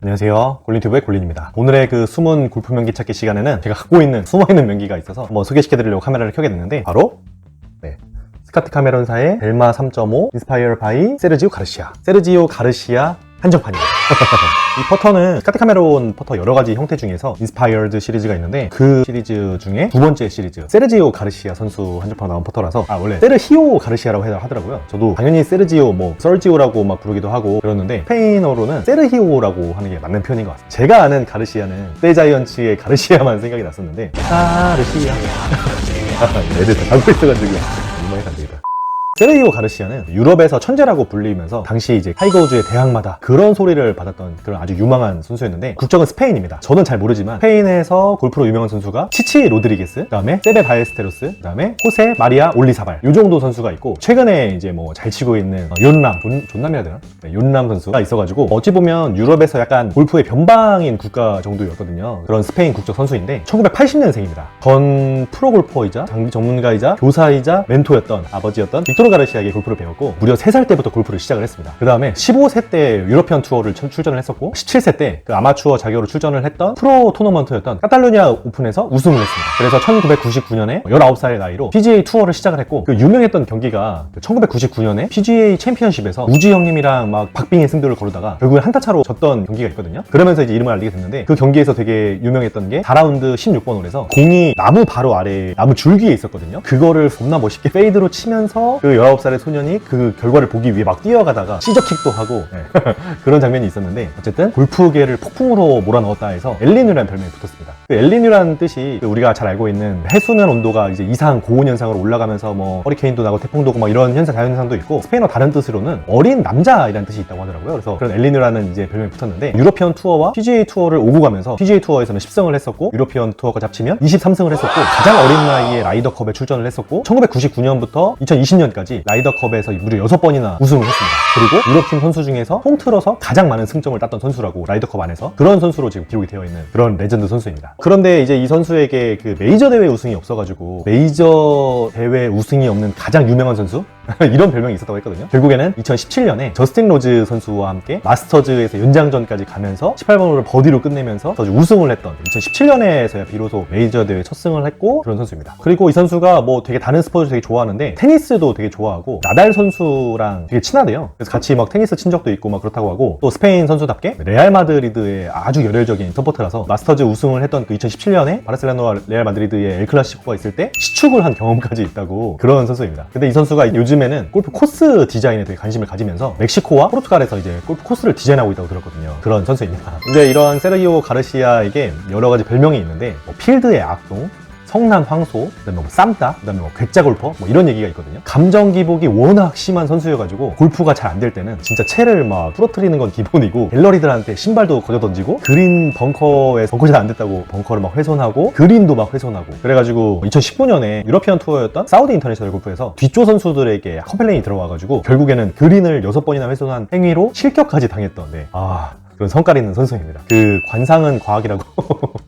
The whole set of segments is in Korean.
안녕하세요, 골린튜브의 골린입니다. 오늘의 그 숨은 골프 명기 찾기 시간에는 제가 갖고 있는 숨어있는 명기가 있어서 한번 소개시켜드리려고 카메라를 켜게 됐는데, 바로 스카트 카메론사의 델마 3.5 인스파이어 바이 세르지오 가르시아 한정판이에요. 이 퍼터는 스카트 카메론 퍼터 여러가지 형태 중에서 인스파이어드 시리즈가 있는데, 그 시리즈 중에 두 번째 시리즈 세르지오 가르시아 선수 한정판 나온 퍼터라서, 원래 세르히오 가르시아라고 하더라고요. 저도 당연히 세르지오, 설지오라고 막 부르기도 하고 그러는데, 스페인어로는 세르히오라고 하는 게 맞는 표현인 것 같습니다. 제가 아는 가르시아는 떼자이언츠의 가르시아만 생각이 났었는데, 가르시아 애들 다 알고 있어가지고 이만해 안 되겠다. 세르히오 가르시아는 유럽에서 천재라고 불리면서 당시 이제 타이거 우즈의 대항마다 그런 소리를 받았던 그런 아주 유망한 선수였는데, 국적은 스페인입니다. 저는 잘 모르지만 스페인에서 골프로 유명한 선수가 치치 로드리게스, 그 다음에 세베 바에스테로스, 그 다음에 호세 마리아 올리사발, 요 정도 선수가 있고, 최근에 이제 잘 치고 있는 존남이라 되나? 욘람 선수가 있어가지고, 어찌 보면 유럽에서 약간 골프의 변방인 국가 정도였거든요. 그런 스페인 국적 선수인데 1980년생입니다. 전 프로골퍼이자 장비 전문가이자 교사이자 멘토였던 아버지였던 빅토르 가르시아에게 골프를 배웠고, 무려 3살 때부터 골프를 시작을 했습니다. 그 다음에 15세 때 유러피언 투어를 출전을 했었고, 17세 때 그 아마추어 자격으로 출전을 했던 프로 토너먼트였던 카탈루냐 오픈에서 우승을 했습니다. 그래서 1999년에 19살의 나이로 PGA 투어를 시작을 했고, 그 유명했던 경기가 1999년에 PGA 챔피언십에서 우지 형님이랑 막 박빙의 승부를 거르다가 결국에 한타 차로 졌던 경기가 있거든요. 그러면서 이제 이름을 알리게 됐는데, 그 경기에서 되게 유명했던 게 4라운드 16번 홀에서 공이 나무 바로 아래 나무 줄기에 있었거든요. 그거를 겁나 멋있게 페이드로 치면서 그 19살의 소년이 그 결과를 보기 위해 막 뛰어가다가 시저킥도 하고 그런 장면이 있었는데, 어쨌든 골프계를 폭풍으로 몰아넣었다 해서 엘리뉴라는 별명이 붙었습니다. 그 엘리뉴라는 뜻이 우리가 잘 알고 있는 해수면 온도가 이제 이상 고온 현상으로 올라가면서 허리케인도 나고 태풍도 오고 막 이런 자연현상도 있고, 스페인어 다른 뜻으로는 어린 남자이라는 뜻이 있다고 하더라고요. 그래서 그런 엘리뉴라는 이제 별명이 붙었는데, 유러피언 투어와 PGA 투어를 오고 가면서 PGA 투어에서는 10승을 했었고, 유러피언 투어까지 합치면 23승을 했었고, 가장 어린 나이에 라이더컵에 출전을 했었고, 1999년부터 2020년까지 라이더컵에서 무려 6번이나 우승을 했습니다. 그리고 유럽팀 선수 중에서 통틀어서 가장 많은 승점을 땄던 선수라고, 라이더컵 안에서 그런 선수로 지금 기록이 되어 있는 그런 레전드 선수입니다. 그런데 이제 이 선수에게 그 메이저 대회 우승이 없어가지고, 메이저 대회 우승이 없는 가장 유명한 선수? 이런 별명이 있었다고 했거든요. 결국에는 2017년에 저스틴 로즈 선수와 함께 마스터즈에서 연장전까지 가면서 18번으로 버디로 끝내면서 우승을 했던, 2017년에서야 비로소 메이저 대회 첫 승을 했고, 그런 선수입니다. 그리고 이 선수가 되게 다른 스포츠 되게 좋아하는데, 테니스도 되게 좋아하고, 나달 선수랑 되게 친하대요. 그래서 같이 막 테니스 친 적도 있고 막 그렇다고 하고, 또 스페인 선수답게 레알 마드리드의 아주 열혈적인 서포터라서 마스터즈 우승을 했던 그 2017년에 바르셀로나 레알 마드리드의 엘클라시코가 있을 때 시축을 한 경험까지 있다고, 그런 선수입니다. 근데 이 선수가 요즘에는 골프 코스 디자인에 되게 관심을 가지면서 멕시코와 포르투갈에서 이제 골프 코스를 디자인하고 있다고 들었거든요. 그런 선수입니다. 이제 이런 세르히오 가르시아에게 여러 가지 별명이 있는데, 필드의 악동, 성남 황소, 그다음에 쌈따, 그다음에 괴짜 골퍼, 이런 얘기가 있거든요. 감정 기복이 워낙 심한 선수여가지고, 골프가 잘 안 될 때는 진짜 채를 막 부러뜨리는 건 기본이고, 갤러리들한테 신발도 거저 던지고, 그린 벙커에서 벙커 잘 안 됐다고 벙커를 막 훼손하고, 그린도 막 훼손하고, 그래가지고 2019년에 유러피언 투어였던 사우디 인터내셔널 골프에서 뒷조 선수들에게 컴플레인이 들어와가지고, 결국에는 그린을 6번이나 훼손한 행위로 실격까지 당했던, 그런 성깔 있는 선수입니다. 그 관상은 과학이라고.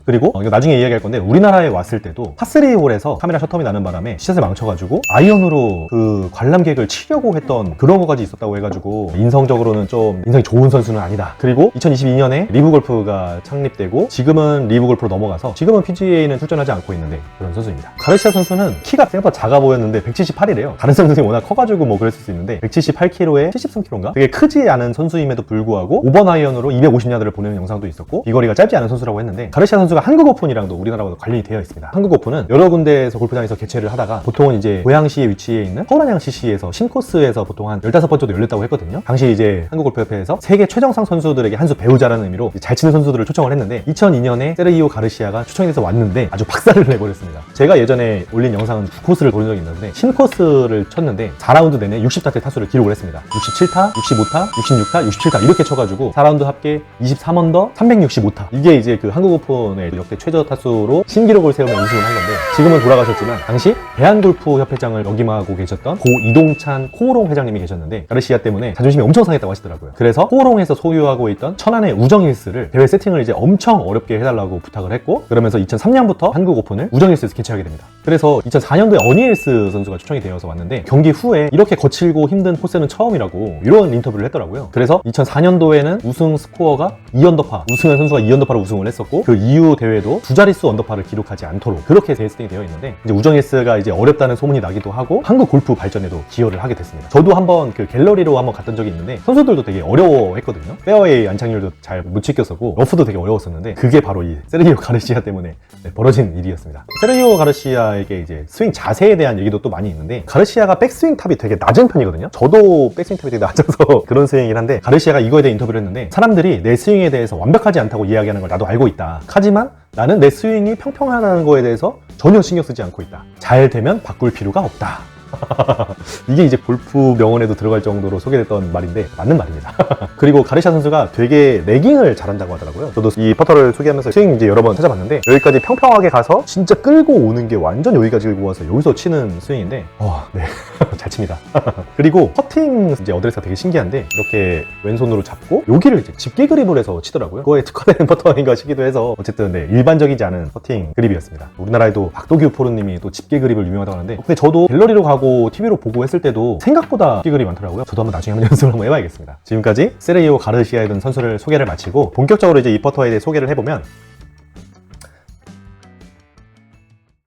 그리고 이거 나중에 이야기할 건데, 우리나라에 왔을 때도 파3 홀에서 카메라 셔터이 나는 바람에 샷을 망쳐가지고 아이언으로 그 관람객을 치려고 했던 그런 거까지 있었다고 해가지고, 인성적으로는 좀 인성이 좋은 선수는 아니다. 그리고 2022년에 리브 골프가 창립되고, 지금은 리브 골프로 넘어가서 지금은 PGA는 출전하지 않고 있는데, 그런 선수입니다. 가르시아 선수는 키가 생각보다 작아 보였는데 178이래요. 다른 선수들이 워낙 커가지고 그랬을 수 있는데, 178kg에 73kg인가? 되게 크지 않은 선수임에도 불구하고 5번 아이언으로 250야드를 보내는 영상도 있었고, 비거리가 짧지 않은 선수라고 했는데, 가르시아 선수가 한국 오픈이랑도 우리나라와 관련이 되어 있습니다. 한국 오픈은 여러 군데에서 골프장에서 개최를 하다가, 보통은 이제 고양시에 위치해 있는 서울안양 CC에서 신코스에서 보통 한 15번 정도 열렸다고 했거든요. 당시 이제 한국골프협회에서 세계 최정상 선수들에게 한 수 배우자라는 의미로 잘 치는 선수들을 초청을 했는데, 2002년에 세르히오 가르시아가 초청이 돼서 왔는데 아주 박살을 내버렸습니다. 제가 예전에 올린 영상은 9코스를 보는 적이 있는데, 신코스를 쳤는데 4라운드 내내 60타째 타수를 기록을 했습니다. 67타, 65타, 66타, 67타 이렇게 쳐가지고 4라운드 합계 23언더 365타. 이게 이제 그 한국 오픈의 네, 역대 최저 타수로 신기록을 세우며 우승을 한 건데 지금은 돌아가셨지만 당시 대한골프협회장을 역임하고 계셨던 고 이동찬 코오롱 회장님이 계셨는데 가르시아 때문에 자존심이 엄청 상했다고 하시더라고요. 그래서 코오롱에서 소유하고 있던 천안의 우정힐스를 대회 세팅을 이제 엄청 어렵게 해달라고 부탁을 했고 그러면서 2003년부터 한국 오픈을 우정힐스에서 개최하게 됩니다. 그래서 2004년도에 어니힐스 선수가 초청이 되어서 왔는데 경기 후에 이렇게 거칠고 힘든 코스는 처음이라고 이런 인터뷰를 했더라고요. 그래서 2004년도에는 우승 스코어가 2언더파, 우승한 선수가 2언더파로 우승을 했었고 그 이후 대회도 두 자릿수 언더파를 기록하지 않도록 그렇게 대회 세팅이 되어 있는데 이제 우정힐스가 이제 어렵다는 소문이 나기도 하고 한국 골프 발전에도 기여를 하게 됐습니다. 저도 한번 그 갤러리로 한번 갔던 적이 있는데 선수들도 되게 어려워했거든요. 페어웨이 안착률도 잘 못 지켰었고 러프도 되게 어려웠었는데 그게 바로 이 세르히오 가르시아 때문에 벌어진 일이었습니다. 세르히오 가르시아에게 이제 스윙 자세에 대한 얘기도 또 많이 있는데 가르시아가 백스윙 탑이 되게 낮은 편이거든요. 저도 백스윙 탑이 되게 낮아서 그런 스윙이긴 한데 가르시아가 이거에 대해 인터뷰를 했는데 사람들이 내 스윙에 대해서 완벽하지 않다고 이야기하는 걸 나도 알고 있다. 하지만 나는 내 스윙이 평평하다는 거에 대해서 전혀 신경 쓰지 않고 있다. 잘 되면 바꿀 필요가 없다. 이게 이제 골프 명언에도 들어갈 정도로 소개됐던 말인데 맞는 말입니다. 그리고 가르시아 선수가 되게 레깅을 잘한다고 하더라고요. 저도 이 퍼터를 소개하면서 스윙 이제 여러 번 찾아봤는데 여기까지 평평하게 가서 진짜 끌고 오는 게 완전 여기까지 끌고 와서 여기서 치는 스윙인데 네. 잘 칩니다. 그리고 퍼팅 이제 어드레스가 되게 신기한데 이렇게 왼손으로 잡고 여기를 이제 집게 그립을 해서 치더라고요. 그거에 특화된 퍼터인가 싶기도 해서 어쨌든 네, 일반적이지 않은 퍼팅 그립이었습니다. 우리나라에도 박도규 프로님이 또 집게 그립을 유명하다고 하는데 근데 저도 갤러리로 가고 TV로 보고 했을 때도 생각보다 집게 그립이 많더라고요. 저도 한번 나중에 한번 연습을 한번 해봐야겠습니다. 지금까지 세르히오 가르시아에 든 선수를 소개를 마치고 본격적으로 이제 이 퍼터에 대해 소개를 해보면